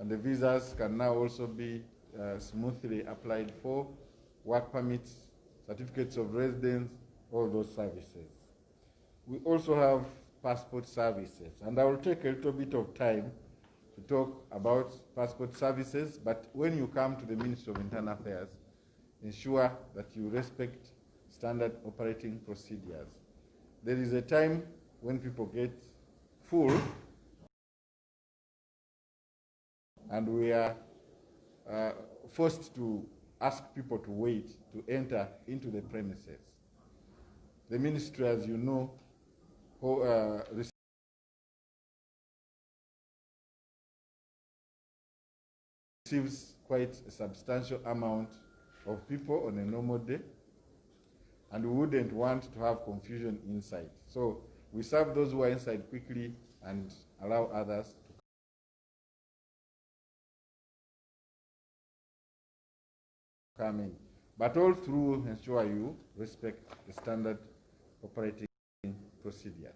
and the visas can now also be smoothly applied for, work permits, certificates of residence, all those services. We also have passport services, and I will take a little bit of time to talk about passport services, but when you come to the Ministry of Internal Affairs, ensure that you respect standard operating procedures. There is a time when people get full, and we are forced to ask people to wait to enter into the premises. The ministry, as you know, receives quite a substantial amount of people on a normal day, and we wouldn't want to have confusion inside. So we serve those who are inside quickly and allow others to come in. But all through, ensure you respect the standard operating procedures.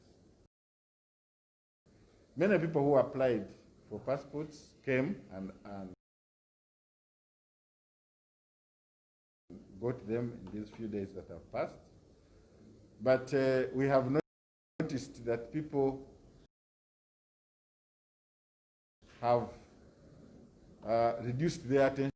Many people who applied for passports came and got them in these few days that have passed. But we have noticed that people have reduced their attention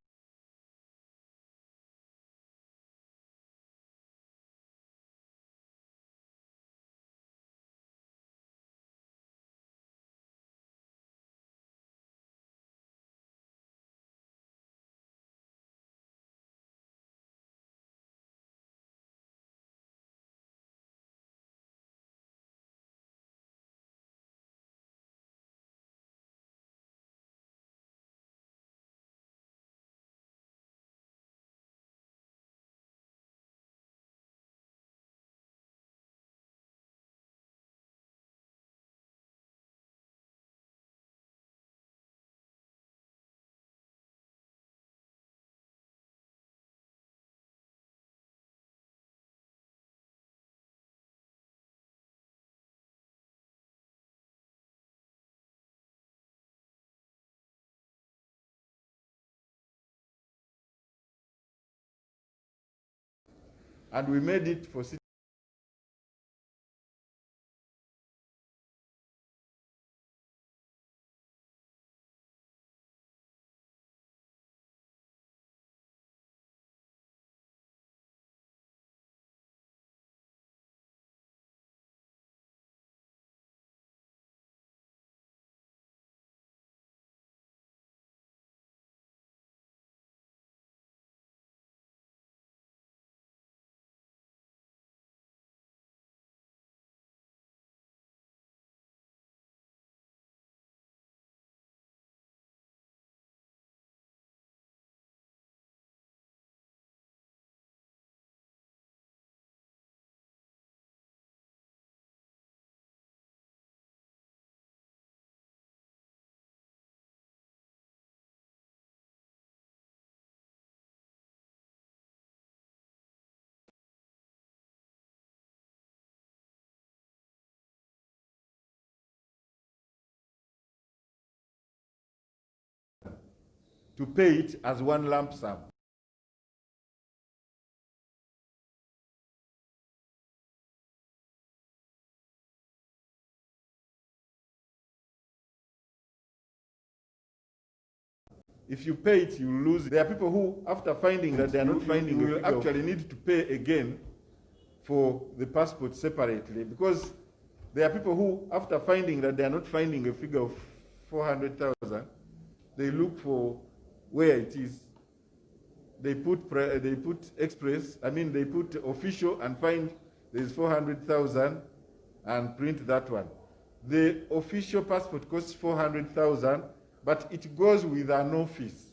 and we made it for citizens. To pay it as one lump sum. If you pay it, you lose. There are people who, after finding that they are not finding, will actually need to pay again for the passport separately, because there are people who, after finding that they are not finding a figure of 400,000, they look for where it is. They put express, they put official and find there's 400,000 and print that one. The official passport costs 400,000, but it goes with an office.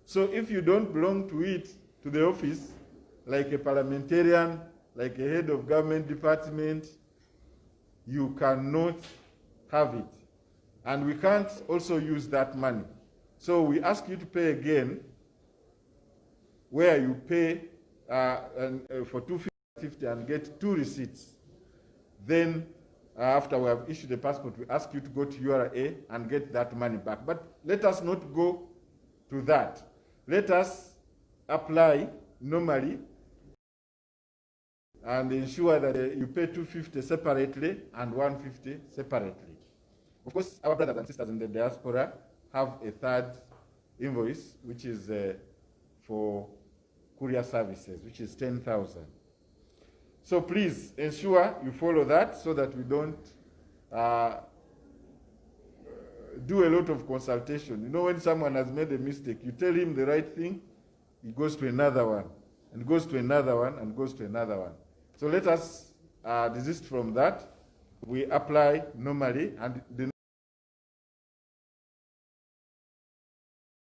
So if you don't belong to it, to the office, like a parliamentarian, like a head of government department, you cannot have it. And we can't also use that money. So we ask you to pay again, where you pay for $250 and get 2 receipts. Then after we have issued the passport, we ask you to go to URA and get that money back. But let us not go to that. Let us apply normally and ensure that you pay 250 separately and 150 separately. Of course, our brothers and sisters in the diaspora have a third invoice, which is for courier services, which is 10,000. So please ensure you follow that so that we don't do a lot of consultation. You know, when someone has made a mistake, you tell him the right thing, he goes to another one, and goes to another one, and goes to another one. So let us desist from that. We apply normally, and the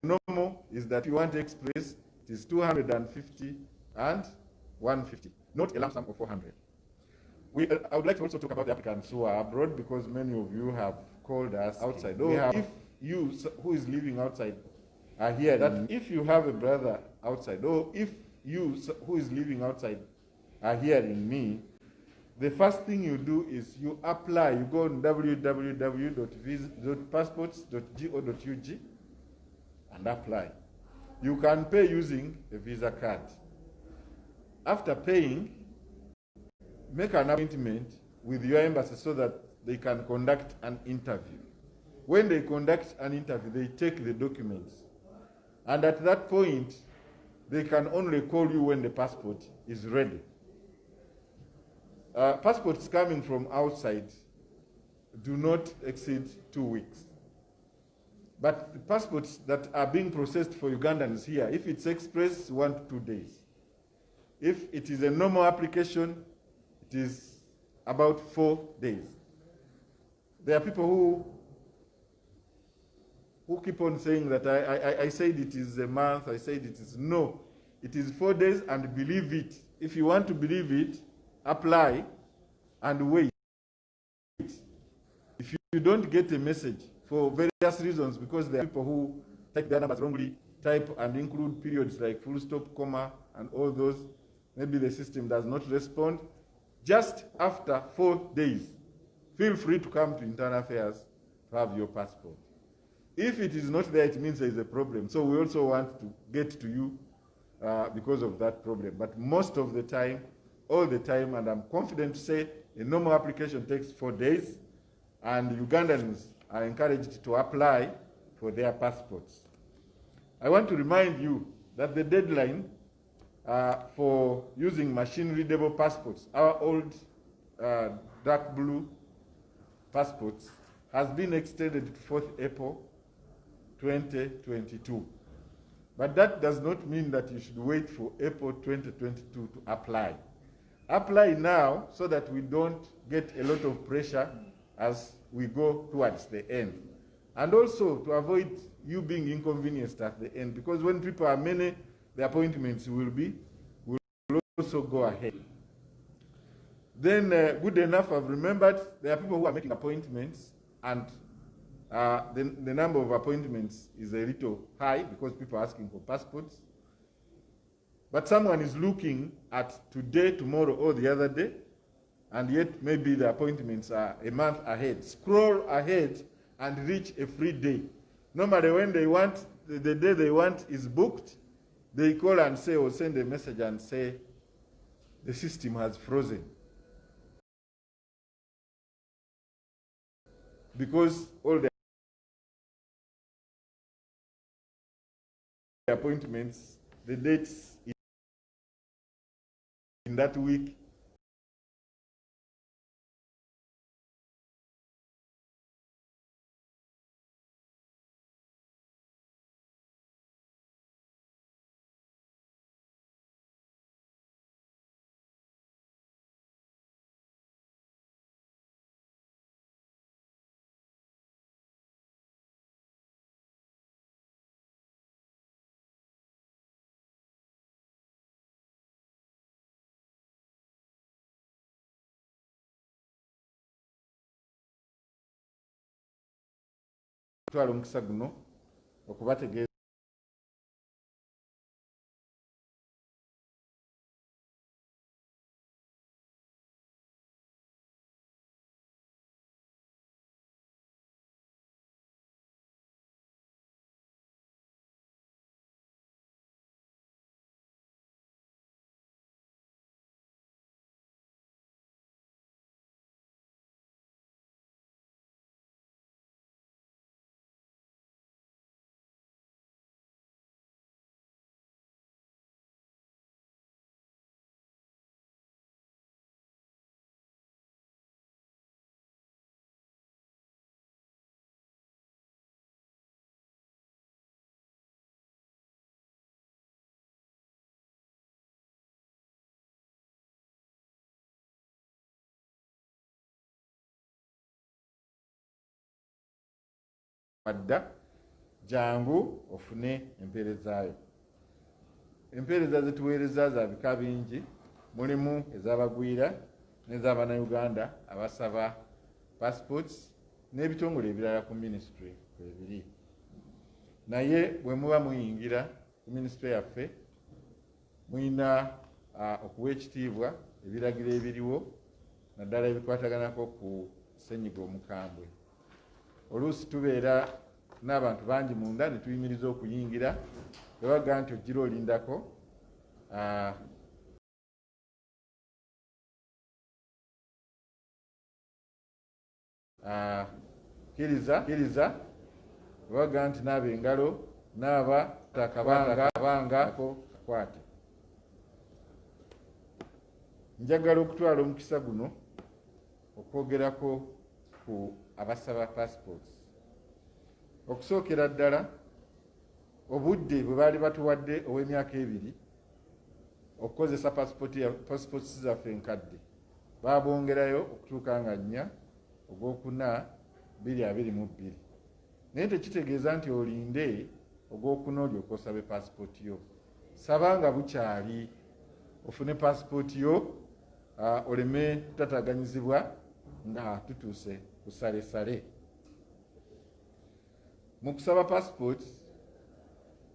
normal is that you want express, it is 250 and 150, not a lump sum of 400. I would like to also talk about the applicants who are abroad, because many of you have called us outside. If you who is living outside are here, that if you have a brother outside, or if you who is living outside are hearing me, the first thing you do is you apply. You go on www.passports.go.ug and apply. You can pay using a Visa card. After paying, make an appointment with your embassy so that they can conduct an interview. When they conduct an interview, they take the documents. And at that point, they can only call you when the passport is ready. Passports coming from outside do not exceed 2 weeks. But the passports that are being processed for Ugandans here, if it's express, 1 to 2 days. If it is a normal application, it is about 4 days. There are people who keep on saying that I said it is a month, I said it is no. It is 4 days, and believe it. If you want to believe it, apply and wait. If you don't get a message for various reasons, because there are people who type their numbers wrongly, type and include periods like full stop, comma, and all those, maybe the system does not respond. Just after 4 days, feel free to come to Internal Affairs to have your passport. If it is not there, it means there is a problem. So we also want to get to you because of that problem. But most of the time, all the time, and I'm confident to say a normal application takes 4 days, and Ugandans are encouraged to apply for their passports. I want to remind you that the deadline for using machine-readable passports, our old dark blue passports, has been extended to 4th April 2022. But that does not mean that you should wait for April 2022 to apply. Apply now so that we don't get a lot of pressure as we go towards the end. And also to avoid you being inconvenienced at the end, because when people are many, the appointments will also go ahead. Then, good enough, I've remembered there are people who are making appointments, and the number of appointments is a little high because people are asking for passports. But someone is looking at today, tomorrow, or the other day, and yet maybe the appointments are a month ahead. Scroll ahead and reach a free day. Normally, when they want, the day they want is booked, they call and say, or send a message and say, the system has frozen. Because all the appointments, the dates in that week twala omukisa guno okubategeeza wadda jangu ofune empeerezaayo. Empeereza zetuweereza za bika bingi, mulimu ez'abagwira n'ez'Abannayuganda abasaba passports n'ebitongole ebirala ku ministry kwebiri. Naye bwe muba muyingira ku ministry yaffe muyina okuwa ekitiibwa ebiragiro ebiriwo naddala ebikwataganako ku ssenyiga omukambwe. Oluusi tubeera n'abantu bangi munda ne tuyimiriza okuyingira webaga nti ojjira olindako kiriza webaga nti naaba engalo naaba takabanga kakwate. Njagala okutwala omukisa guno okwogerako ku abasaba passports. Okusookera ddala obudde bwe baali batuwadde ow'emyaka 2 okukozesa passports zaffe enkadde baabongerayo okutuuka nga 4 Ogwokuna 2022. Naye tekitegeeza nti olinde Ogwokuna olyoka osabe passport yo. Sabanga bukyali ofune passport yo oleme kutataganyizibwa nga tutuuse ku sale. Mu kusaba passport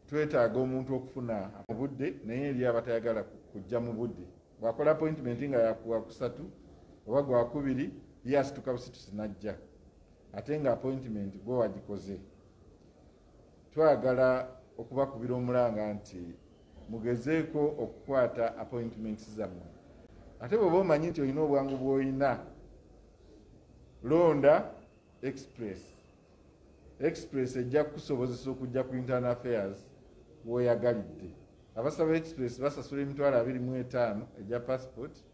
twetaaga omuntu okufuna mu budde, naye eri abatayagala kujja mu budde bw'akola appointment nga yakuwa ku 3 oba gwa 2 yasituka busitusi najja ate nga appointment gwe wagikoze. Twagala okubakubira omulanga nti mugezeeko okukwata appointments zammwe. Ate bw'oba omanyi nti olina obwangu bw'olina, londa express ejja kukusobozesa okujja ku internal affairs w'oyagalidde. Abasaba express basasula emitwalo 25 ejja passport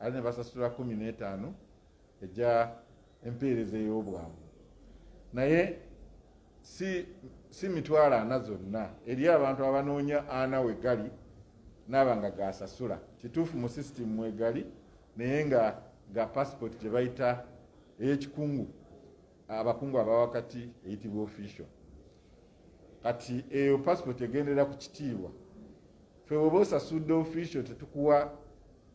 ate ne basasula 15 ejja empeereza ey'obwangu. Naye si mitwalo 4 zonna, eri abantu abanoonya 4 wegali n'aba nga gasasula. Kituufu mu system mwegali naye nga ga passport gye bayita ey'ekikungu abakungu abawakati eyitibwa official. Kati eyo passport egendera ku kitiibwa. Ffe bw'oba osasudde official tetukuwa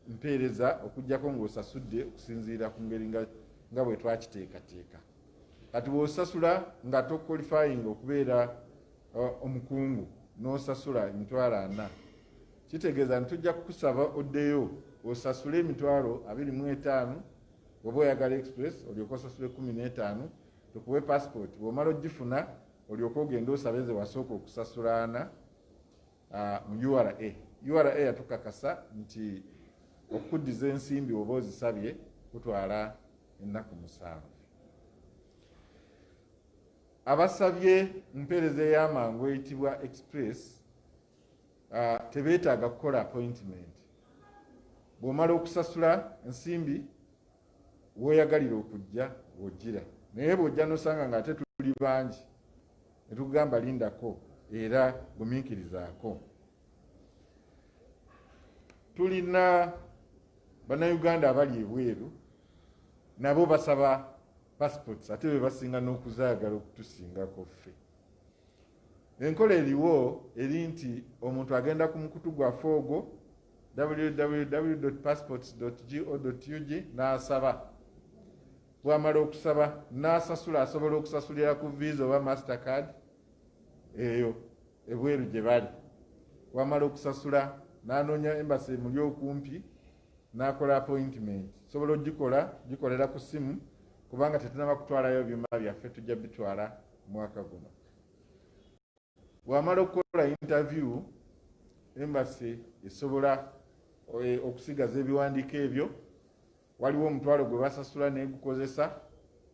mpeereza okujjako ng'osasudde okusinziira ku ngeri nga bwe twakiteekateeka. Kati bw'osasula nga toqualifying okubeera omukungu n'osasula emitwalo 4, kitegeeza nti tujja kukusaba oddeyo osasule emitwalo 25 oba oyagala express olyoke osasule 15 tukuwe passport. Bw'omala ogifuna olyoke ogenda osabe ze wasooka okusasula 4 mu URA. URA yatukakasa nti okuddiza ensimbi oba ozisabye kutwala ennaku 7. Abasabye mpeereza ey'amangu eyitibwa express tebeetaaga kukola appointment. Bw'omala okusasula ensimbi w'oyagalira okujja w'ojjira. Naye bw'ojja n'osanga nga ate tuli bangi ne tugamba lindako era gumiikirizaako. Tulina Bannayuganda abali ebweru nabo basaba passports ate be basinga n'okuzaagala okutusingako ffe. Enkola eriwo eri nti omuntu agenda ku mukutu gwaffe ogwo www.passports.go.ug n'asaba. Bw'amala okusaba n'asasula, asobola okusasulira ku visa oba mastercard eyo ebweru gye bali. Bw'amala okusasula n'anoonya embassy emuli okumpi n'akola appointment. Sobola gikolera ku simu kubanga tetunaba kutwalayo byuma byaffe, tujja bitwala mwaka guno. Bw'amala okukola interview, embassy esobola okusigaza ebiwandiiko ebyo. Waliwo omutwalo gwe basasula n'egukozesa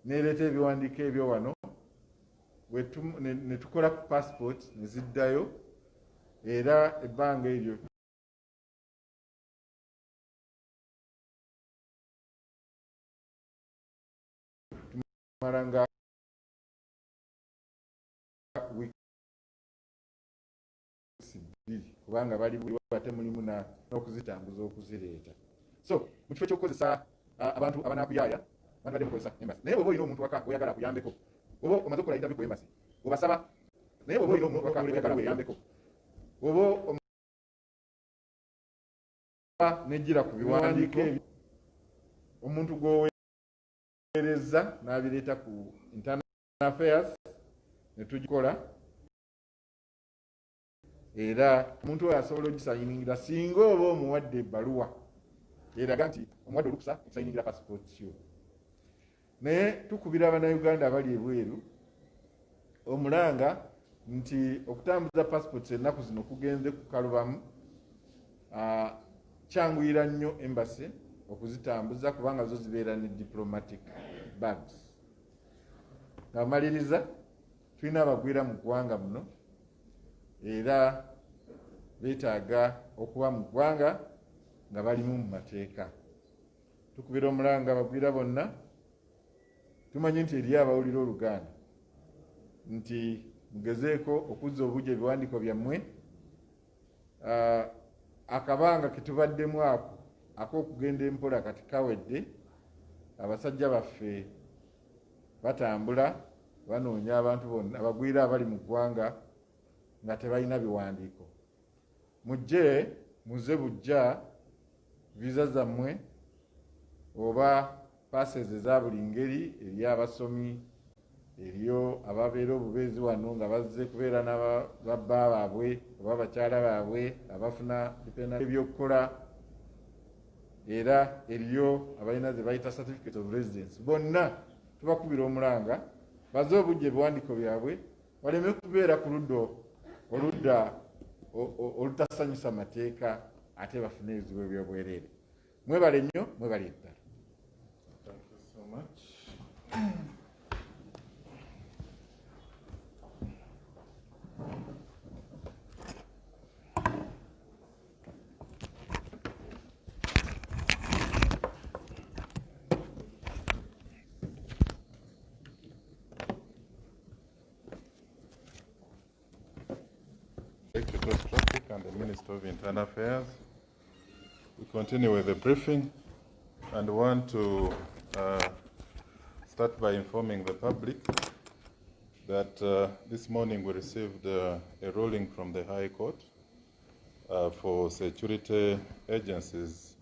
n'ereeta ebiwandiiko ebyo wano ne tukola ku passport ne ziddayo, era ebbanga eryo tumala nga kubanga bali ate mulimu n'okuzitambuza okuzireeta. So mu kifo ky'okukozesa abantu abanakuyaaya bandibadde mukozesa embassy. Naye oba olina omuntu waka oyagala akuyambeko oba omaze okukola interview ku embassy obasaba naye bw'oba olina omuntu oyagala weeyambeko oba nejjira ku biwandiiko omuntu gw'oweereza n'abireeta ku internal affairs ne tugikola era omuntu oyo asobola ogisayiningira singa oba omuwadde ebbaluwa eraga nti omuwadde olukusa okusayiningira passport yo. Naye tukubira abannayuganda abali ebweru omulanga nti okutambuza passport ennaku zino kugenze kukalubamu, kyanguyira nnyo embassy okuzitambuza kubanga zo zibeera ne diplomatic bags. Nga maliriza tulina abagwira mu ggwanga muno era beetaaga okuba mu ggwanga nga balimu mu mateeka. Tukubira omulanga abagwira bonna tumanyi nti eri abawulira Oluganda nti mugezeeko okuzza obuggya ebiwandiiko byammwe. Akabanga ke tubaddemu ako ak'okugenda empola kati kawedde. Abasajja baffe batambula banoonya abantu bonna abagwira abali mu ggwanga nga tebalina biwandiiko. Mujje muze bujja viza zammwe oba passes eza buli ngeri, eri abasomi, eriyo ababeera obubeezi wano nga bazze kubeera n'ababba baabwe oba bakyala baabwe abafuna dipenda ebyokukola, era eriyo abalina ze bayita certificate of residence. Bonna tubakubira omulanga baze obujja ebiwandiiko byabwe waleme kubeera ku oludda olutasanyusa mateeka ate bafune ebizibu ebyobwereere. Mwebale nnyo, mwebale eddala. Thank you so much. Secretary of Traffic and the Minister of Internal Affairs. We continue with the briefing and want to start by informing the public that this morning we received a ruling from the High Court for security agencies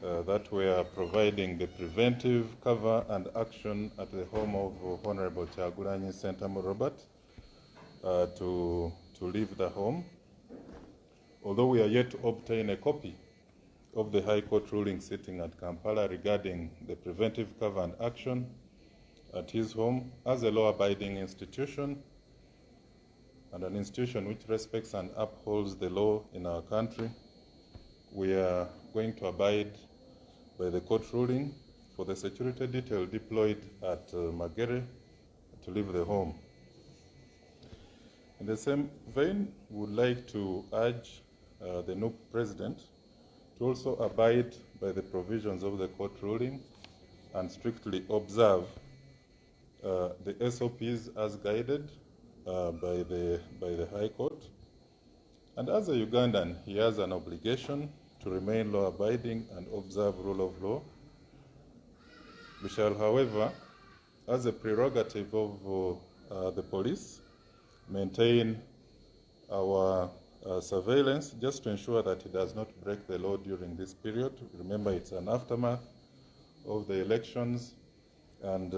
that were providing the preventive cover and action at the home of Honorable Kyagulanyi Sentamu Robert to leave the home. Although we are yet to obtain a copy of the High Court ruling sitting at Kampala regarding the preventive cover and action at his home, as a law-abiding institution and an institution which respects and upholds the law in our country, we are going to abide by the court ruling for the security detail deployed at Magere to leave the home. In the same vein, we would like to urge the NUP President to also abide by the provisions of the court ruling and strictly observe the SOPs as guided by the High Court. And as a Ugandan, he has an obligation to remain law-abiding and observe rule of law. We shall, however, as a prerogative of the police, maintain our surveillance just to ensure that he does not break the law during this period. Remember, it's an aftermath of the elections, and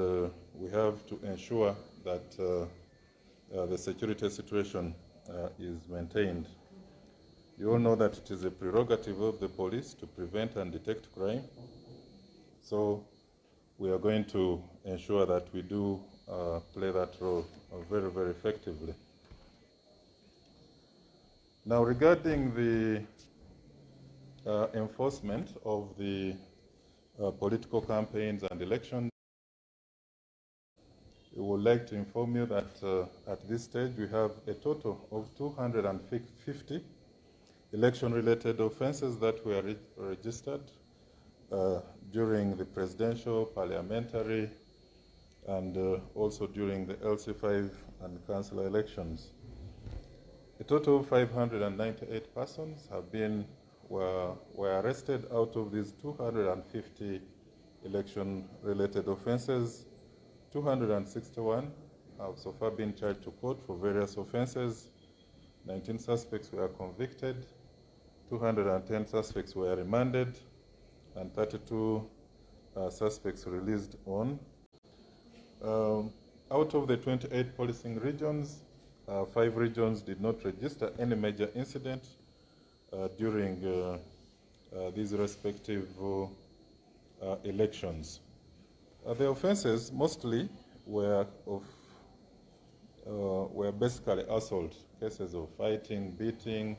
we have to ensure that the security situation is maintained. You all know that it is a prerogative of the police to prevent and detect crime. So we are going to ensure that we do play that role very, very effectively. Now, regarding the enforcement of the political campaigns and elections, we would like to inform you that at this stage we have a total of 250 election-related offenses that were registered during the presidential, parliamentary, and also during the LC5 and council elections. A total of 598 persons were arrested out of these 250 election-related offenses. 261 have so far been charged to court for various offenses. 19 suspects were convicted, 210 suspects were remanded, and 32 suspects released on. Out of the 28 policing regions, 5 regions did not register any major incident during these respective elections. The offenses mostly were basically assault, cases of fighting, beating,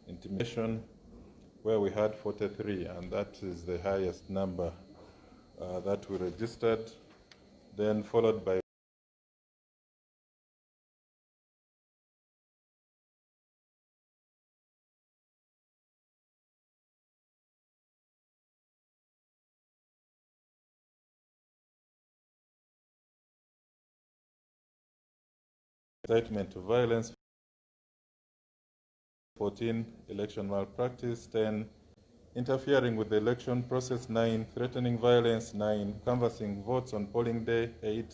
intimidation, where we had 43, and that is the highest number that we registered, then followed by incitement to violence, 14, election malpractice, 10, interfering with the election process, 9, threatening violence, 9, canvassing votes on polling day, 8,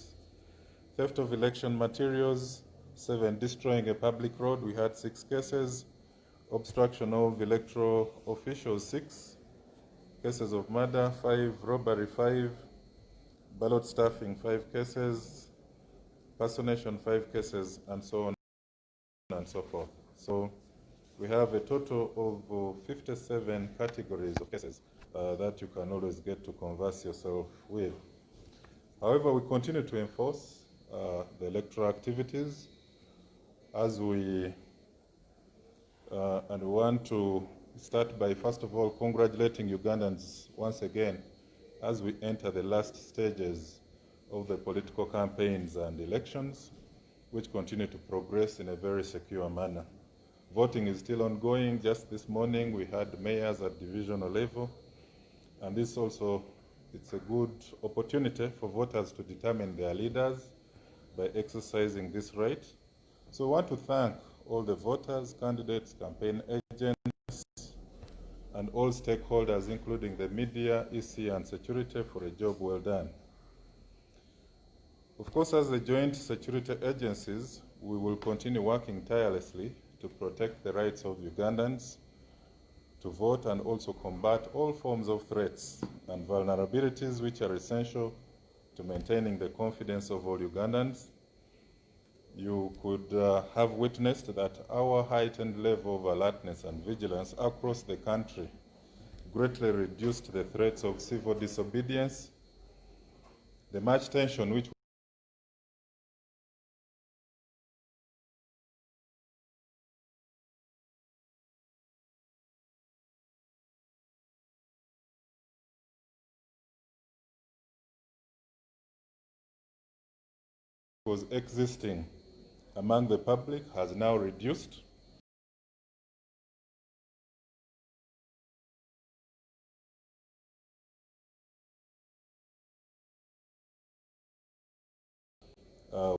theft of election materials, 7, destroying a public road, we had 6 cases, obstruction of electoral officials, 6, cases of murder, 5, robbery, 5, ballot stuffing, 5 cases, personation, 5 cases, and so on and so forth. So we have a total of 57 categories of cases that you can always get to converse yourself with. However, we continue to enforce the electoral activities as we and we want to start by, first of all, congratulating Ugandans once again as we enter the last stages of the political campaigns and elections, which continue to progress in a very secure manner. Voting is still ongoing. Just this morning we had mayors at divisional level, and this also, it's a good opportunity for voters to determine their leaders by exercising this right. So I want to thank all the voters, candidates, campaign agents, and all stakeholders, including the media, EC, and security, for a job well done. Of course, as the joint security agencies, we will continue working tirelessly to protect the rights of Ugandans to vote and also combat all forms of threats and vulnerabilities which are essential to maintaining the confidence of all Ugandans. You could have witnessed that our heightened level of alertness and vigilance across the country greatly reduced the threats of civil disobedience. The much tension which was existing among the public has now reduced.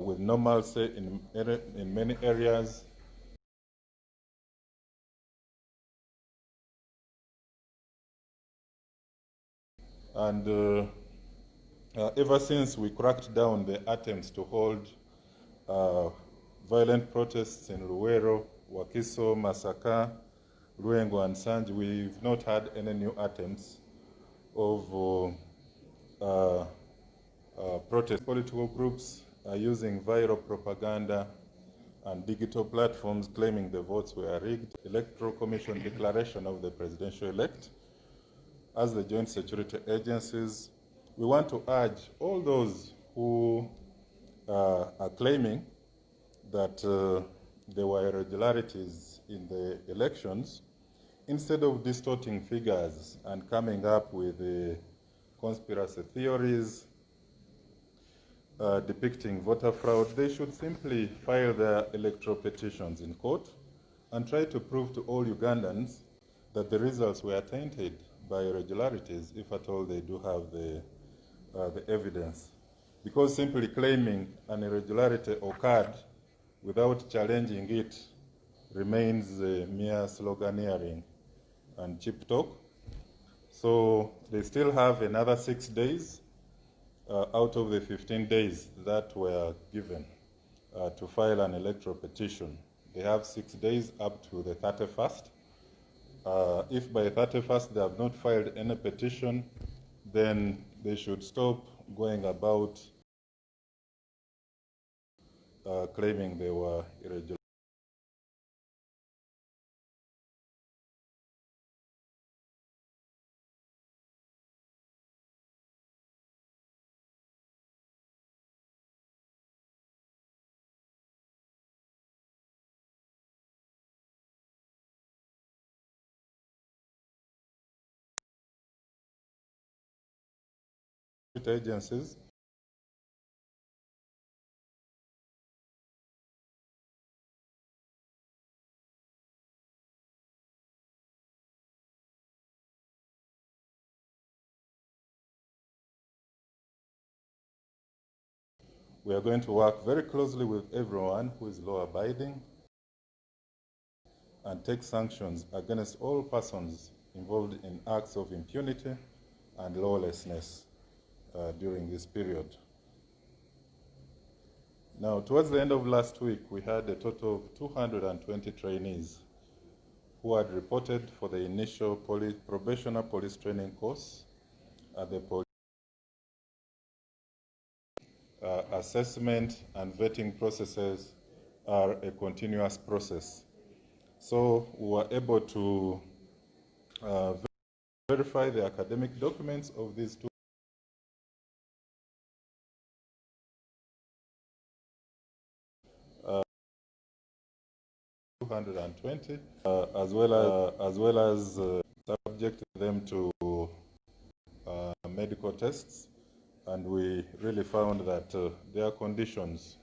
With normalcy in many areas. And ever since we cracked down the attempts to hold violent protests in Luwero, Wakiso, Masaka, Luengo, and Sanj, we've not had any new attempts of protest. Political groups are using viral propaganda and digital platforms claiming the votes were rigged. Electoral Commission declaration of the presidential elect. As the joint security agencies, we want to urge all those who are claiming that there were irregularities in the elections, instead of distorting figures and coming up with conspiracy theories depicting voter fraud, they should simply file their electoral petitions in court and try to prove to all Ugandans that the results were tainted by irregularities, if at all they do have the evidence. Because simply claiming an irregularity occurred without challenging it remains mere sloganeering and cheap talk. So they still have another 6 days out of the 15 days that were given to file an electoral petition, they have 6 days up to the 31st. If by 31st they have not filed any petition, then they should stop going about claiming they were irregular. Agencies. We are going to work very closely with everyone who is law-abiding and take sanctions against all persons involved in acts of impunity and lawlessness during this period. Now, towards the end of last week, we had a total of 220 trainees who had reported for the initial probationer police training course at the police. Assessment and vetting processes are a continuous process. So we were able to verify the academic documents of these 220, as well as subject them to medical tests, and we really found that their conditions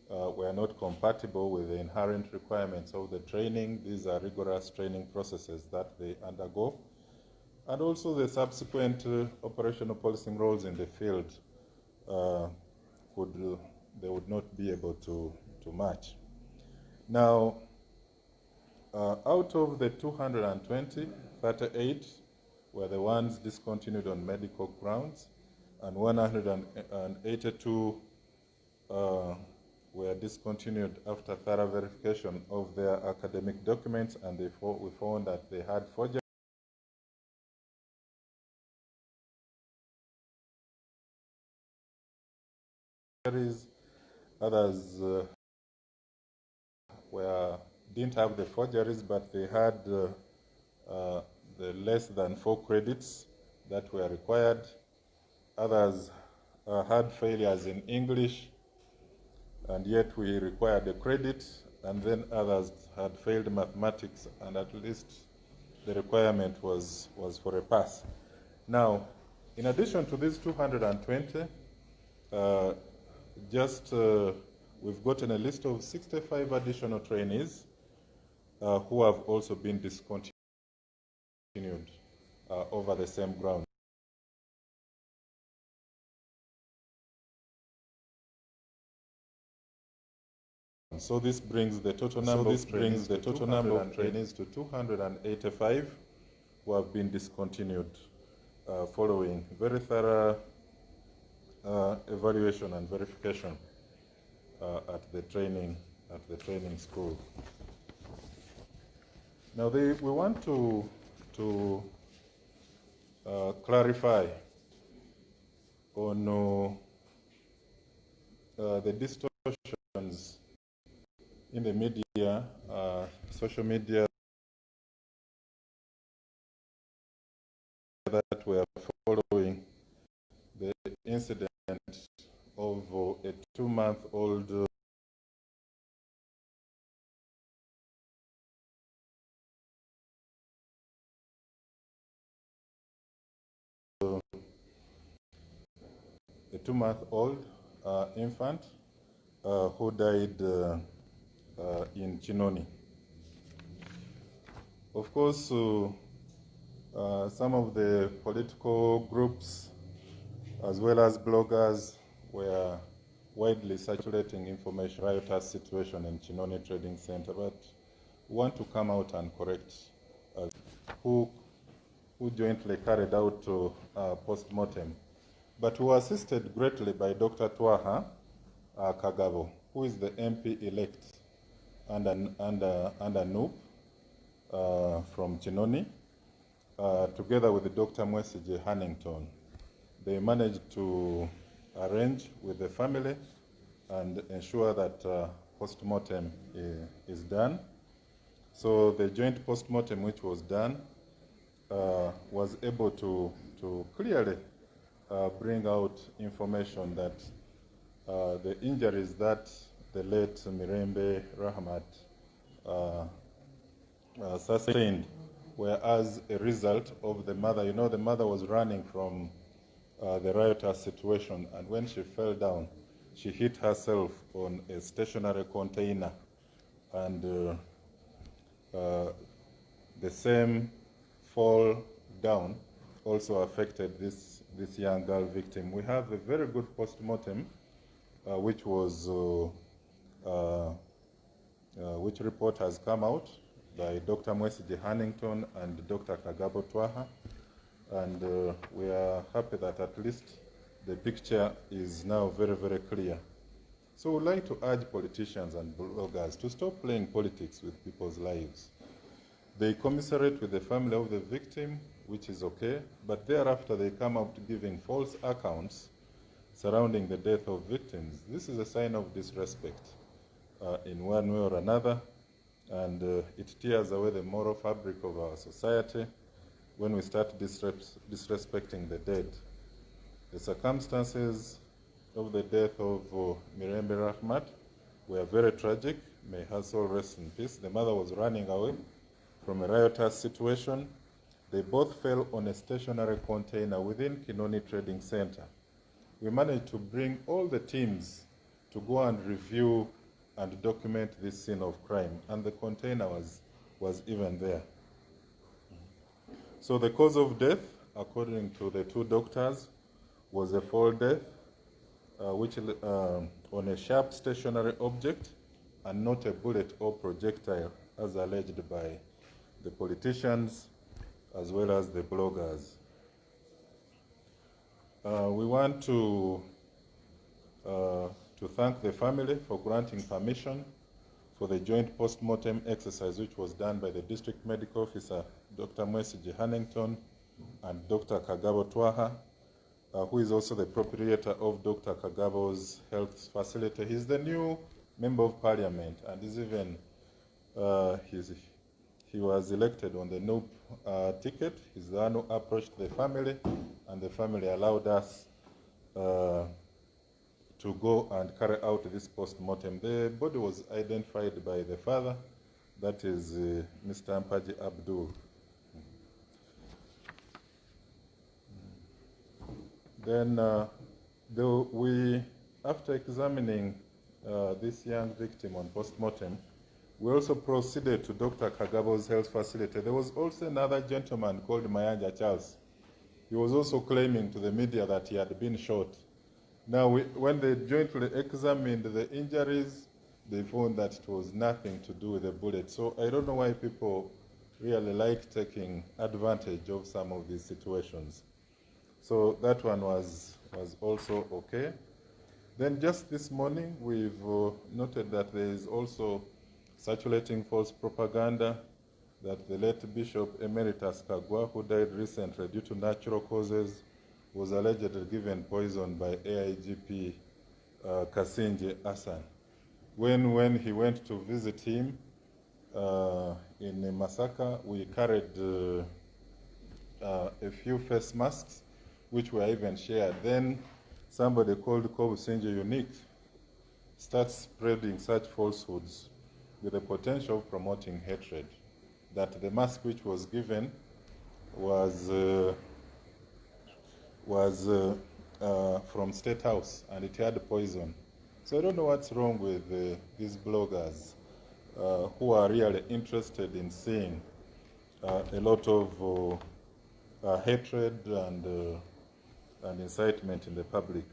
were not compatible with the inherent requirements of the training. These are rigorous training processes that they undergo, and also the subsequent operational policing roles in the field they would not be able to match. Now, out of the 220, 38 were the ones discontinued on medical grounds, and 182 were discontinued after thorough verification of their academic documents, and we found that they had forgeries. Others didn't have the forgeries, but they had the less than 4 credits that were required. Others had failures in English, and yet we required a credit, and then others had failed mathematics, and at least the requirement was for a pass. Now, in addition to these 220, we've gotten a list of 65 additional trainees who have also been discontinued over the same ground. So this brings the total number of trainees to 285 who have been discontinued following very thorough evaluation and verification at the training school. Now, we want to clarify on the distortions in the media, social media, that were following the incident of a 2-month-old infant who died in Chinoni. Of course, some of the political groups as well as bloggers were widely circulating information about riotous situation in Chinoni Trading Center, but we want to come out and correct who jointly carried out post-mortem but we were assisted greatly by Dr. Twaha Kagabo, who is the MP-elect under NUP from Chinoni, together with Dr. Mwesige Hannington. They managed to arrange with the family and ensure that post-mortem is done. So the joint post-mortem which was done was able to clearly bring out information that the injuries that the late Mirembe Rahmat sustained were as a result of the mother. You know, the mother was running from the riotous situation, and when she fell down, she hit herself on a stationary container, and the same fall down also affected this young girl victim. We have a very good post-mortem, which report has come out by Dr. Mwesige Hannington and Dr. Kagabo Twaha, and we are happy that at least the picture is now very, very clear. So we'd like to urge politicians and bloggers to stop playing politics with people's lives. They commiserate with the family of the victim, which is okay, but thereafter they come out giving false accounts surrounding the death of victims. This is a sign of disrespect in one way or another, and it tears away the moral fabric of our society when we start disrespecting the dead. The circumstances of the death of Mirembe Rahmat were very tragic. May her soul rest in peace. The mother was running away from a riotous situation. They both fell on a stationary container within Kinoni Trading Center. We managed to bring all the teams to go and review and document this scene of crime, and the container was even there. So the cause of death, according to the two doctors, was a fall death, which on a sharp stationary object and not a bullet or projectile, as alleged by the politicians as well as the bloggers. We want to thank the family for granting permission for the joint post-mortem exercise, which was done by the District Medical Officer, Dr. Mwesige Hannington, and Dr. Kagabo Twaha, who is also the proprietor of Dr. Kagabo's health facility. He's the new Member of Parliament, and is even, he was elected on the NUP ticket. He's the one who approached the family, and the family allowed us to go and carry out this post-mortem. The body was identified by the father, that is Mr. Mpaji Abdul. Then after examining this young victim on post-mortem, we also proceeded to Dr. Kagabo's health facility. There was also another gentleman called Mayanja Charles. He was also claiming to the media that he had been shot. Now, when they jointly examined the injuries, they found that it was nothing to do with the bullet. So I don't know why people really like taking advantage of some of these situations. So that one was also okay. Then just this morning, we've noted that there is also circulating false propaganda that the late Bishop Emeritus Kagwa, who died recently due to natural causes, was allegedly given poison by AIGP Kasinje Asan. When he went to visit him in Masaka, we carried a few face masks, which were even shared. Then somebody called Kobusinje Unique starts spreading such falsehoods with the potential of promoting hatred, that the mask which was given was from State House, and it had poison. So I don't know what's wrong with these bloggers who are really interested in seeing a lot of hatred and incitement in the public.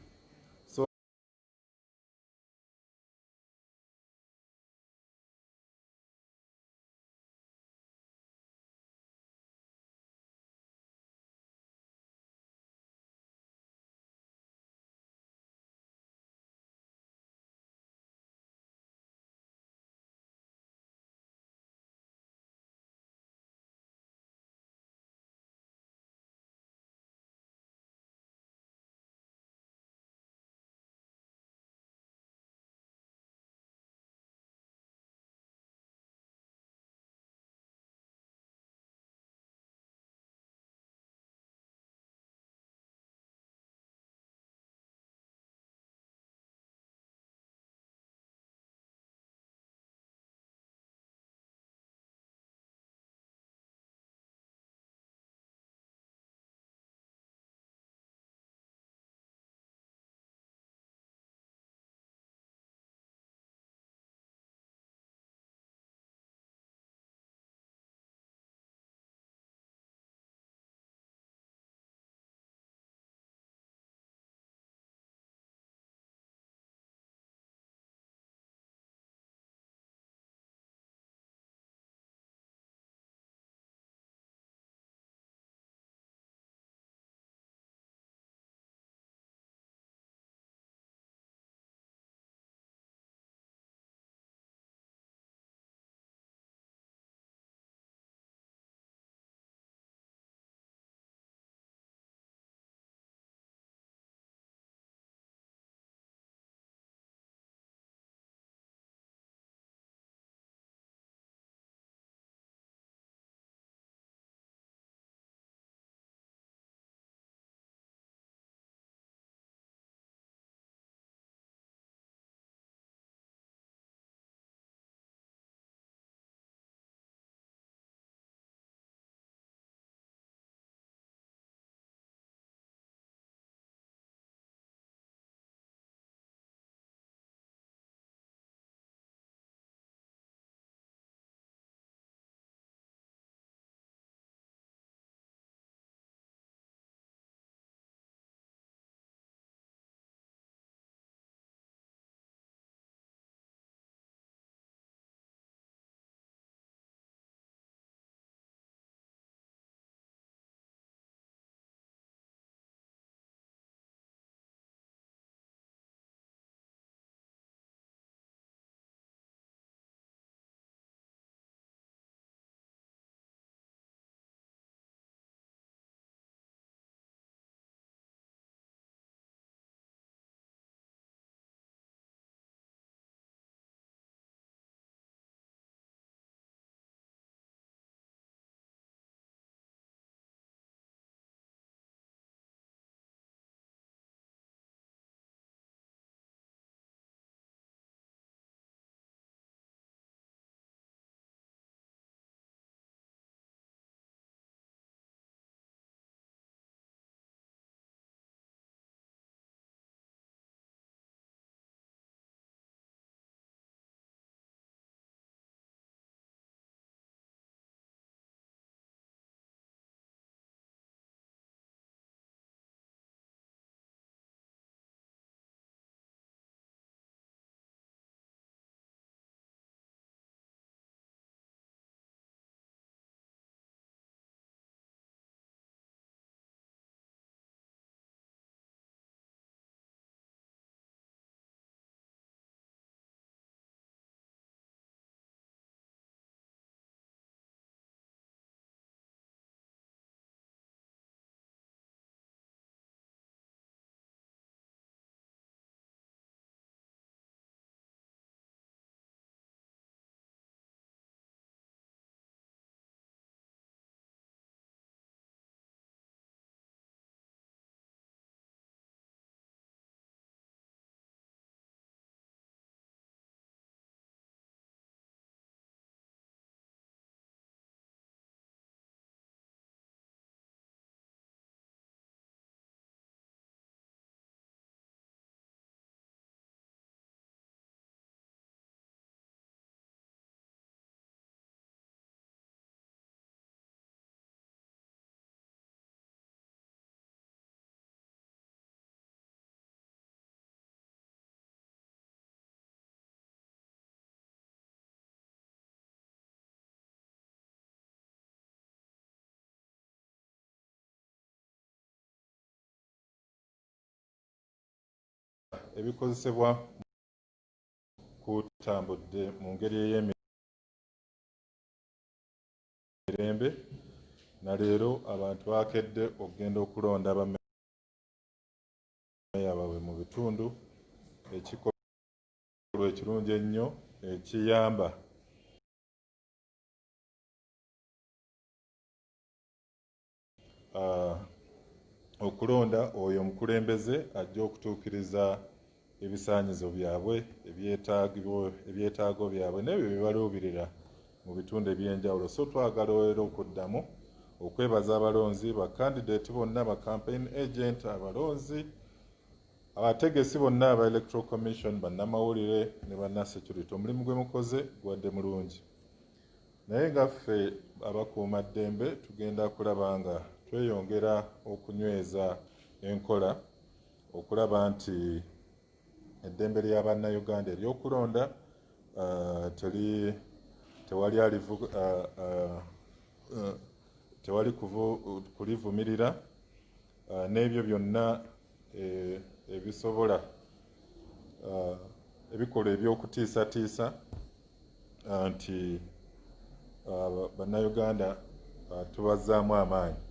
ebikozesebwa kutambudde mu ngeri ey'emirembe na leero abantu bakedde okugenda okulonda abameeya baabwe mu bitundu ekikolwa ekirungi ennyo ekiyamba okulonda oyo omukulembeze ajja okutuukiriza ebisaanyizo byabwe ebyetaago byabwe n'ebyo bye baluubirira mu bitundu eby'enjawulo. So twagala era okuddamu okwebaza abalonzi, bakandideeti bonna, ba campaign agent, abalonzi, abategesi bonna aba electoral commission, bannamawulire ne bannasecurity. Omulimu gwe mukoze gwadde mulungi, naye nga ffe abakuumaddembe tugenda kulaba nga tweyongera okunyweza enkola okulaba nti eddembe lya bannayuganda ery'okulonda tewali kulivumirira, n'ebyo byonna ebisobola ebikolwa eby'okutiisatiisa nti bannayuganda tubazzaamu amaanyi.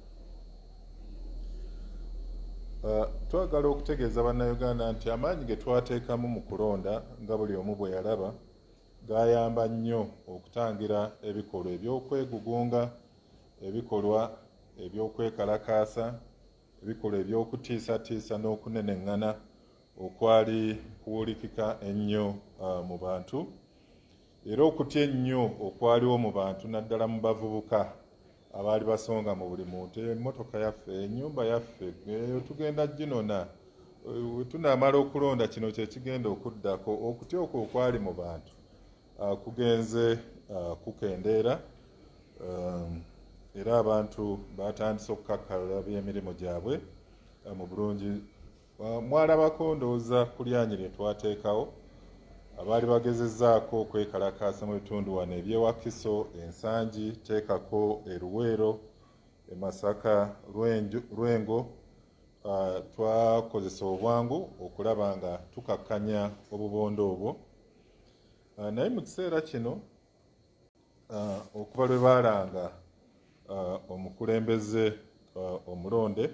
Twagala okutegeeza bannayuganda nti amaanyi ge twateekamu mu kulonda nga buli omu bwe yalaba gayamba nnyo okutangira ebikolwa eby'okwegugunga, ebikolwa eby'okwekalakaasa, ebikolwa eby'okutiisatiisa n'okuneneŋŋana okwali kuwulikika ennyo mu bantu, era okutya ennyo okwaliwo mu bantu naddala mu bavubuka abaali basonga mu buli muntu, emmotoka yaffe, ennyumba yaffe, eyo tugenda ginona, tunaamala okulonda kino kye kigenda okuddako. Okutya okwo okwali mu bantu kugenze kukendeera, era abantu batandise okukakkalira by'emirimu gyabwe mu bulungi. Mwalabako ndowooza ku lyanyi lye twateekawo abaali bagezezzaako okwekalakaasa mu bitundu wano eby'ewakiso, ensangi, teekako eruweero, emasaka, lwengo. Twakozesa obwangu okulaba nga tukakkanya obubondo obwo, naye mu kiseera kino okuva lwe baalanga omukulembeze omulonde,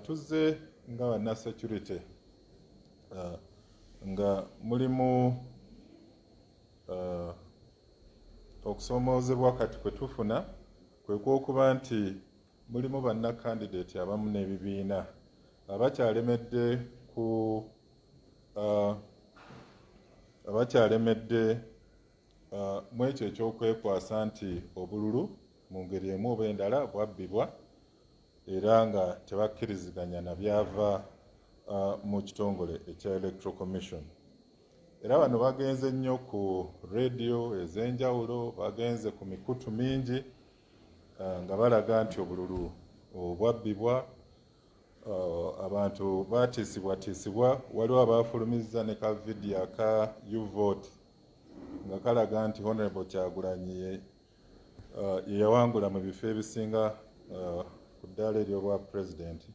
tuzze nga bannasecurity nga mulimu okusoomoozebwa kati kwe tufuna kwe kw'okuba nti mulimu bannakandideeti abamu n'ebibiina abakyalemedde mu ekyo ekyokwekwasa nti obululu mu ngeri emu oba endala bwabbibwa, era nga tebakkiriziganya na byava mu kitongole ekya electoral commission. Era bano bagenze nnyo ku radio ez'enjawulo, bagenze ku mikutu mingi nga balaga nti obululu bwabbibwa, abantu batiisibwatiisibwa. Waliwo abaafulumizza ne ka vidiyo aka uvote nga kalaga nti Honorable Kyagulanyi ye yawangula mu bifo ebisinga ku ddaala ery'obwa pulezidenti.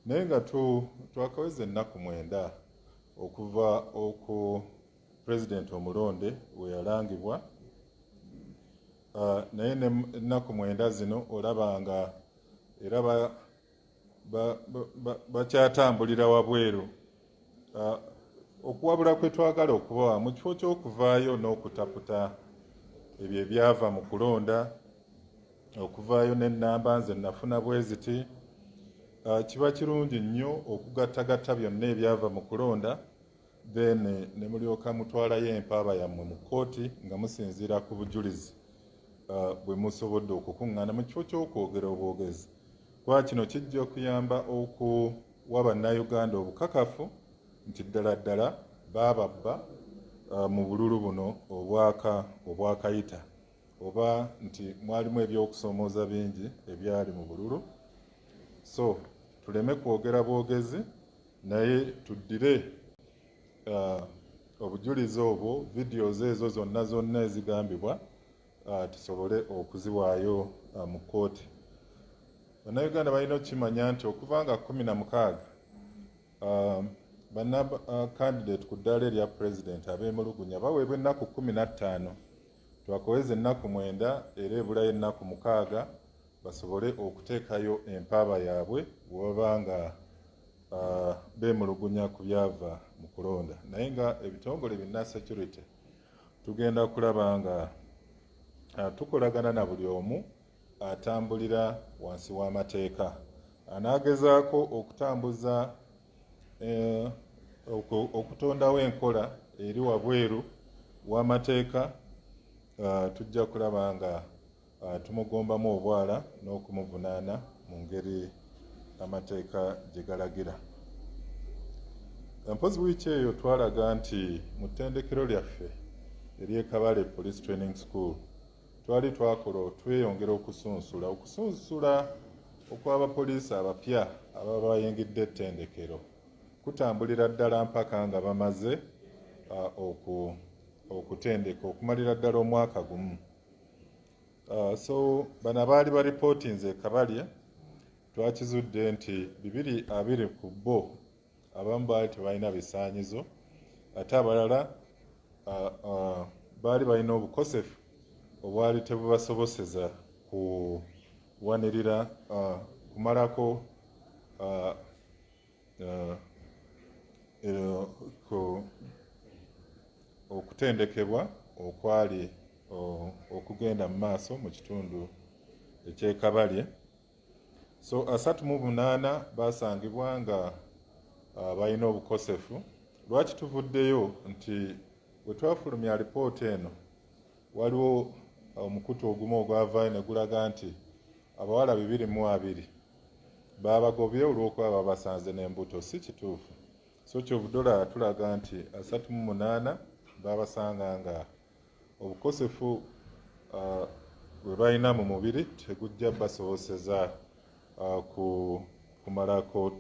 Naye nga twakaweza ennaku 9 okuva oku pulezidenti omulonde we yalangibwa, naye ennaku 9 zino olaba nga era bakyatambulira wabweru. Okuwabula kwe twagala okubawa mu kifo ky'okuvaayo n'okutaputa ebyo ebyava mu kulonda, okuvaayo n'ennamba nze nafuna bwe ziti, kiba kirungi nnyo okugattagatta byonna ebyava mu kulonda, then ne mulyoka mutwalayo empaaba yammwe mu kkooti nga musinziira ku bujulizi bwe musobodde okukuŋŋaana mu kifo ky'okwogera obwogezi. Kwa kino kijja okuyamba okuwa bannayuganda obukakafu nti ddala ddala baababba mu bululu buno obwakayita, oba nti mwalimu ebyokusoomooza bingi ebyali mu bululu. So tuleme kwogera bwogezi, naye tuddire obujulizi obwo, videos ezo zonna ezigambibwa tusobole okuziwaayo mu kkooti. Bannayuganda balina okukimanya nti okuva nga 16 banna candidate ku ddaala erya president ab'emulugunya baweebwa ennaku 15 twakoweza ennaku 9 era ebulayo ennaku 6 basobole okuteekayo empaaba yaabwe bwebaba nga beemulugunya ku byava mu kulonda. Naye nga ebitongole binna security tugenda kulaba nga tukolagana na buli omu atambulira wansi w'amateeka, anaagezaako okutambuza okutondawo enkola eri wabweru w'amateeka, tujja kulaba nga tumugombamu obwala n'okumuvunaana mu ngeri amateeka gye galagira. Mpozi wiiki eyo twalaga nti mu ttendekero lyaffe ery'e Kabale Police Training School twali twakola tweyongera okusunsula okw'abapoliisi abapya ababa bayingidde ettendekero kutambulira ddala mpaka nga bamaze okutendeka okumalira ddala omwaka gumu. So bano abaali baripootinze e Kabalye twakizudde nti 220 ku bo abamu baali tebalina bisaanyizo ate abalala baali balina obukosefu obwali tebubasoboseza kuwanirira kumalako okutendekebwa okwali okugenda mu maaso mu kitundu eky'e Kabalye. So 38 basangibwa nga balina obukosefu. Lwaki tuvuddeyo nti bwe twafulumya alipoota eno waliwo omukutu ogumu ogwavaayo ne gulaga nti abawala 220 babagobye olw'okuba babasanze n'embuto. Si kituufu. So kyobudola tulaga nti 38 babasanga nga obukosefu bwe balina mu mubiri tegujja basoboseza kumalako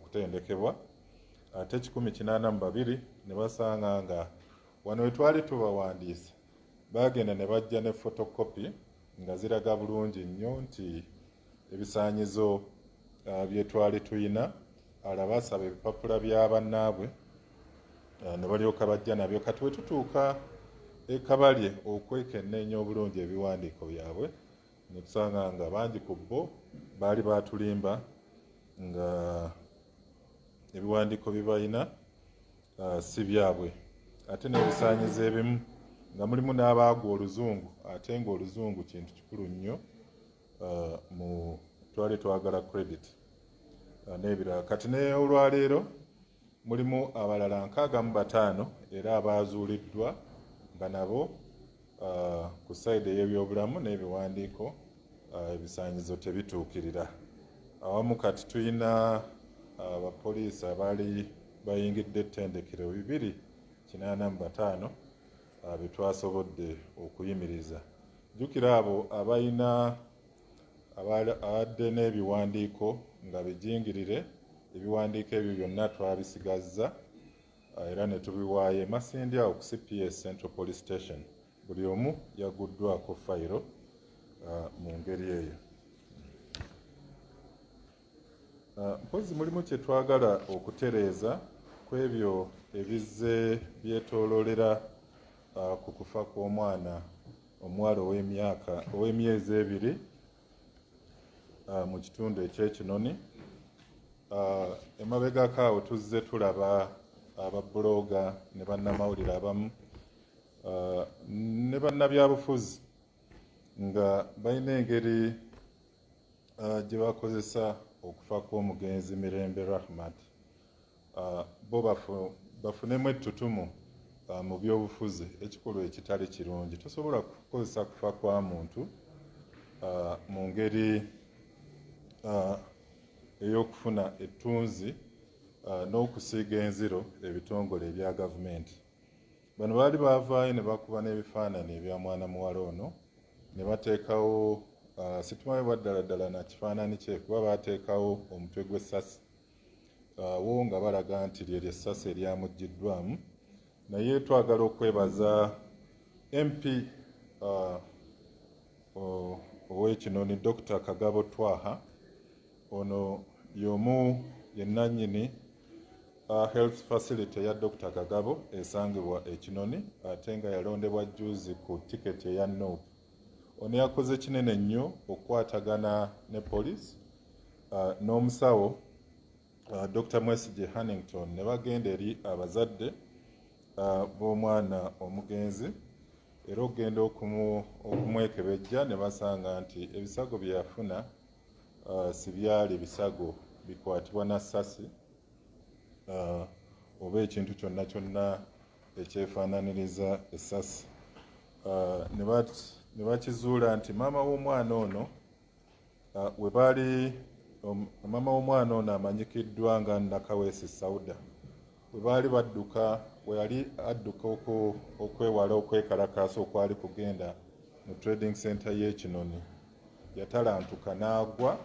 kutendekebwa. Ate 182 ne basanga nga wano we twali tubawandiise bagenda ne bajja ne photocopy nga ziraga bulungi nnyo nti ebisaanyizo bye twali tuyina, basaba ebipapula bya bannaabwe ne balyoka bajja nabyo. Kati we tutuuka e Kabalye okwekenneenya obulungi ebiwandiiko byabwe ne tusanga nga bangi ku bo baali batulimba nga ebiwandiiko bye balina si byabwe, ate n'ebisaanyizo ebimu nga mulimu n'abaagwa oluzungu, ate ng'oluzungu kintu kikulu nnyo twali twagala credit n'ebirala. Kati ne olwaleero mulimu abalala 65 era abaazuuliddwa nga nabo ku sayidi ey'ebyobulamu n'ebiwandiiko ebisaanyizo tebituukirira. Awamu kati tulina abapoliisi abaali bayingidde ettendekero 285 be twasobodde okuyimiriza. Jjukira abo abalina abadde n'ebiwandiiko nga bijingirire, ebiwandiiko ebyo byonna twabisigazza era ne tubiwaayo Masindi awo ku CPS Central Police Station. Buli omu yaguddwako fayiro mu ngeri eyo. Mpozi mulimu kye twagala okutereeza ku ebyo ebizze byetooloolera ku kufa kw'omwana omuwala ow'emyezi 2 mu kitundu eky'Ekinoni. Emabegako awo tuzze tulaba ababuloga ne bannamawulire abamu ne bannabyabufuzi nga balina engeri gye bakozesa okufa kw'omugenzi Mirembe Rahmat bo bafunemu ettutumu mu byobufuzi, ekikulu ekitali kirungi. Tosobola kukozesa kufa kwa muntu mu ngeri ey'okufuna ettunzi n'okusiiga enziro ebitongole ebya gavumenti. Bano baali baavaayo ne bakuba n'ebifaananyi ebya mwana muwala ono ne bateekawo situmayo baddala na kifaananyi kye kuba baateekawo omutwe gw'essasi wo nga balaga nti lyeryo essasi eryamuggiddwamu. Naye twagala okwebaza MP ow'Ekinoni Dr. Kagabo Twaha. Ono y'omu ye nannyini health facility ya Dr. Kagabo esangibwa Ekinoni ate nga yalondebwa jjuuzi ku tiketi eya NOP. Ono yakoze kinene nnyo okukwatagana ne police n'omusawo Dr. Mwesige Hannington ne bagenda eri abazadde b'omwana omugenzi era okugenda okumwekebejja ne basanga nti ebisago bye yafuna si byali bisago bikwatibwa na ssasi oba ekintu kyonna kyonna ekyefaananiriza essasi. Ne bakizuula nti maama w'omwana ono maama w'omwana ono amanyikiddwa nga Nakaweesi Sauda we yali adduka okwewala okwekalakaasa okwali kugenda mu trading center y'Ekinoni yatalantuka n'agwa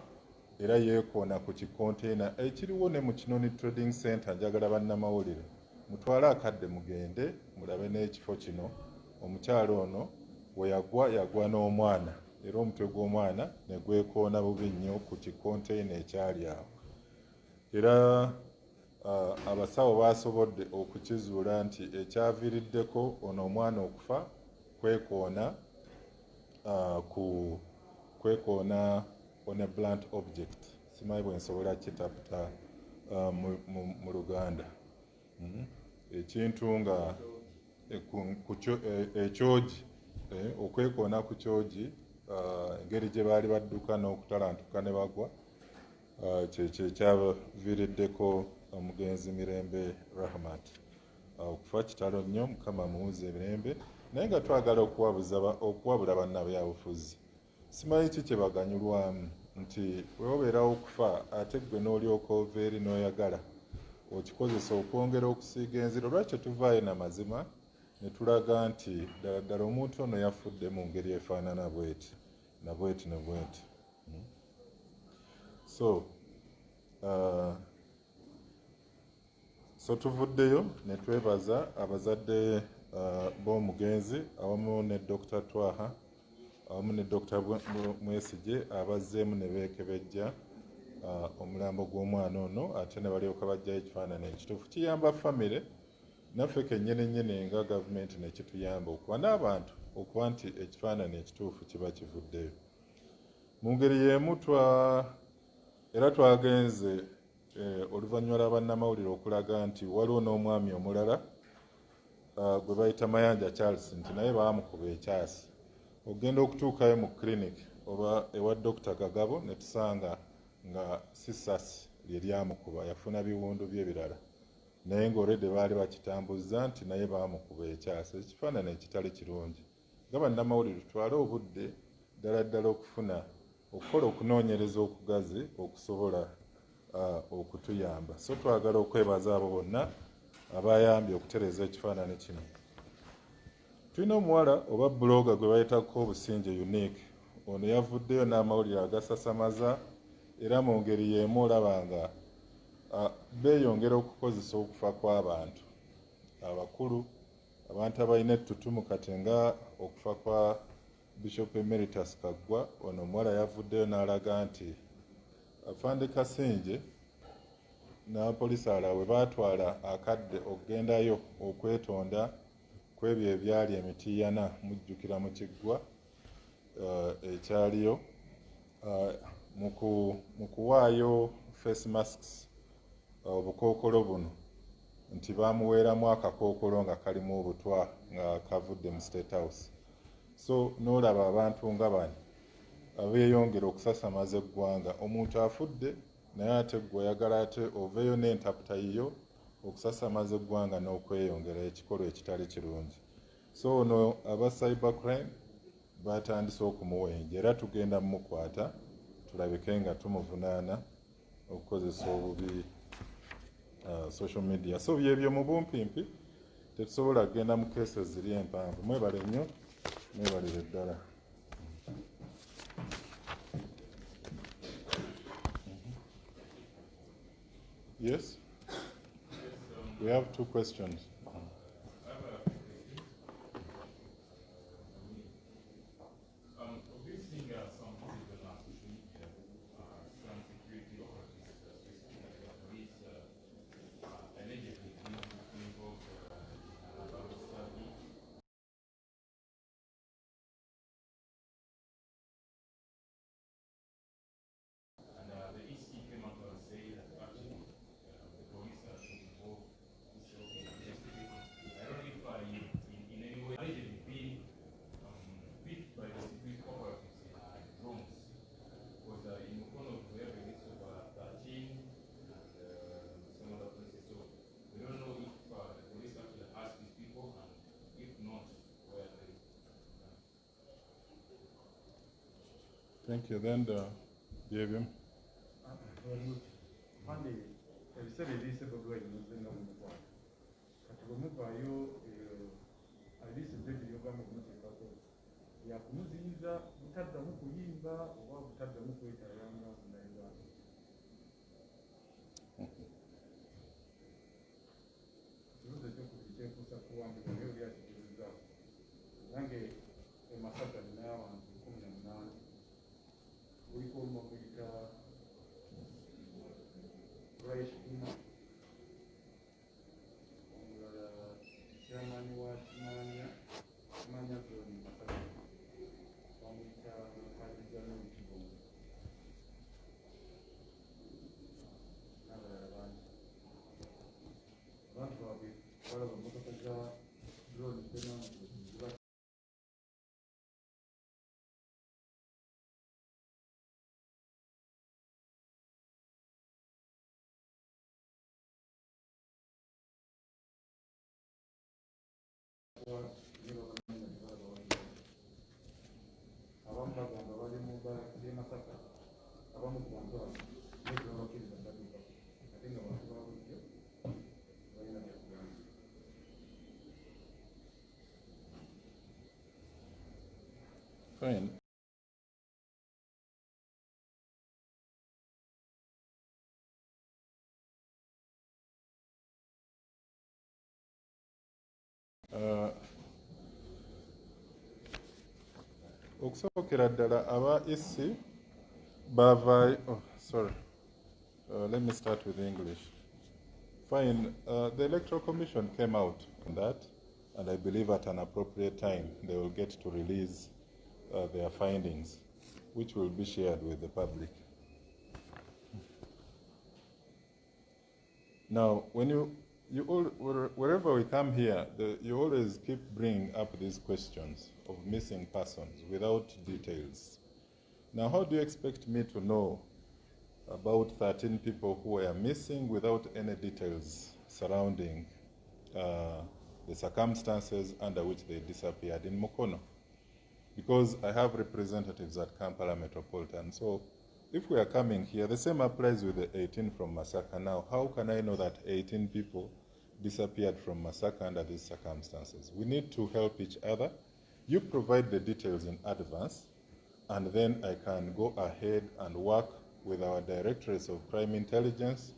era yeekoona ku kikonteyina ekiriwo ne mu Kinoni Trading Center. Njagala bannamawulire mutwale akadde mugende mulabe n'ekifo kino. Omukyalo ono we yagwa n'omwana era omutwe gw'omwana ne gwekoona bubi nnyo ku kikonteyina ekyali awo. Era abasawo basobodde okukizuula nti ekyaviiriddeko ono omwana okufa kwekoona on a blunt object. Simanyi bwe nsobola kitaputa mu Luganda. Ekintu nga ekyogi, okwekoona ku kyogi, engeri gye baali badduka n'okutalantuka ne bagwa, kyekyo ekyaviiriddeko omugenzi Mirembe Rahmat okufa kitalo nnyo. Mukama muwuze emirembe, naye nga twagala okuwabula bannabyabufuzi. Simanyi ki kye baganyulwamu nti weobeerawo okufa ate gwe n'olyoka ova eri n'oyagala okikozesa okwongera okusiiga enziro. Lwaki tuvaayo na mazima ne tulaga nti ddala ddala omuntu ono yafudde mu ngeri efaanana bweti na bweti ne bweti. So tuvuddeyo ne twebaza abazadde b'omugenzi awamu ne Dr. Twaha awamu ne Dr. Mwesige abazzeemu ne beekebejja omulambo gw'omwana ono ate ne balyoka bajjayo ekifaananyi ekituufu. Kiyamba famire naffe kennyini nga gavumenti ne kituyamba okuba n'abantu okuba nti ekifaananyi ekituufu kiba kivuddeyo. Mu ngeri y'emu era twagenze oluvannyuma lwa bannamawulire okulaga nti waliwo n'omwami omulala gwe bayita Mayanja Charles nti naye baamukuba ekyasi. Ogenda okutuukayo mu clinic oba ewa Dr. Kagabo ne tusanga nga si ssasi lye lyamukuba, yafuna biwundu bye birala naye ng'olwedde baali bakitambuzza nti naye baamukuba ekyasi. Ekifaananyi ekitali kirungi. Nga bannamawulire tutwale obudde ddala ddala okukola okunoonyereza okugazi okusobola okutuyamba. So twagala okwebaza abo bonna abayambye okutereeza ekifaananyi kino. Tulina omuwala oba buloga gwe bayitako Obusinge Unique. Ono yavuddeyo n'amawulire agasasamaza era mu ngeri y'emu olaba nga beeyongera okukozesa okufa kw'abantu abakulu, abantu abalina ettutumu kati nga okufa kwa Bishop Emeritus Kaggwa. Ono omuwala yavuddeyo n'alaga nti Afande Kasinje n'abapoliisi abalala bwe baatwala akadde okugendayo okwetonda kw'ebyo ebyali emitiiyana mujjukira mu kiggwa ekyaliyo mu kuwaayo face masks obukookolo buno nti baamuweeramu akakookolo nga kalimu obutwa nga kavudde mu State House. So n'olaba abantu nga bano abeeyongera okusasamaza eggwanga. Omuntu afudde naye ate gwe oyagala ate oveeyo n'entaputa yiyo okusasamaza eggwanga n'okweyongera ekikolwa ekitali kirungi. So ono aba cybercrime batandise okumuwenja era tugenda mumukwata tulabike nga tumuvunaana okukozesa obubi social media. So byebyo mu bumpimpi tetusobola kugenda mu cases ziri empanvu. Mwebale nnyo, mwebalire ddala. Yes? We have two questions. And then Thank you. Then the behavior. Fine. Okusookera ddala aba isi bava. Oh, sorry. Let me start with English. Fine. The Electoral Commission came out on that, and I believe at an appropriate time they will get to release their findings, which will be shared with the public. Now, when wherever we come here, you always keep bringing up these questions of missing persons without details. Now, how do you expect me to know about 13 people who were missing without any details surrounding the circumstances under which they disappeared in Mukono? Because I have representatives at Kampala Metropolitan. So if we are coming here, the same applies with the 18 from Masaka. Now, how can I know that 18 people disappeared from Masaka under these circumstances? We need to help each other. You provide the details in advance, and then I can go ahead and work with our directorates of crime intelligence,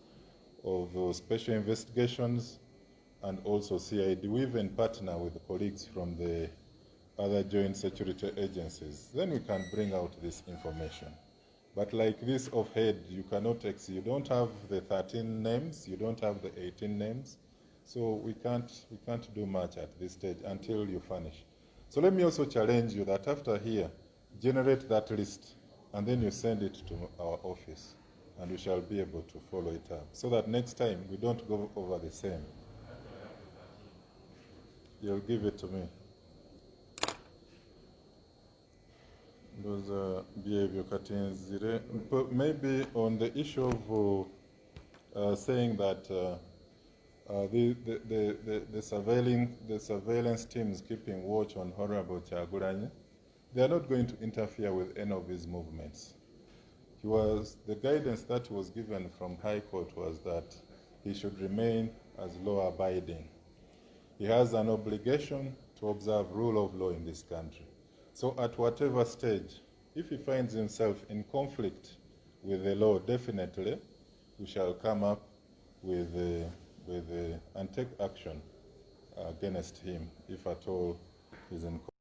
of special investigations, and also CID. We even partner with the colleagues from the other joint security agencies. Then we can bring out this information. But like this offhead, you cannot you don't have the 13 names, you don't have the 18 names, so we can't do much at this stage until you furnish. So let me also challenge you that after here, generate that list, and then you send it to our office, and we shall be able to follow it up, so that next time we don't go over the same. You'll give it to me. Those behavior cuttings. Maybe on the issue of saying that the surveillance teams keeping watch on Honorable Kyagulanyi, they are not going to interfere with any of his movements. The guidance that was given from High Court was that he should remain as law-abiding. He has an obligation to observe rule of law in this country. So at whatever stage, if he finds himself in conflict with the law, definitely we shall come up with and take action against him if at all he's in conflict.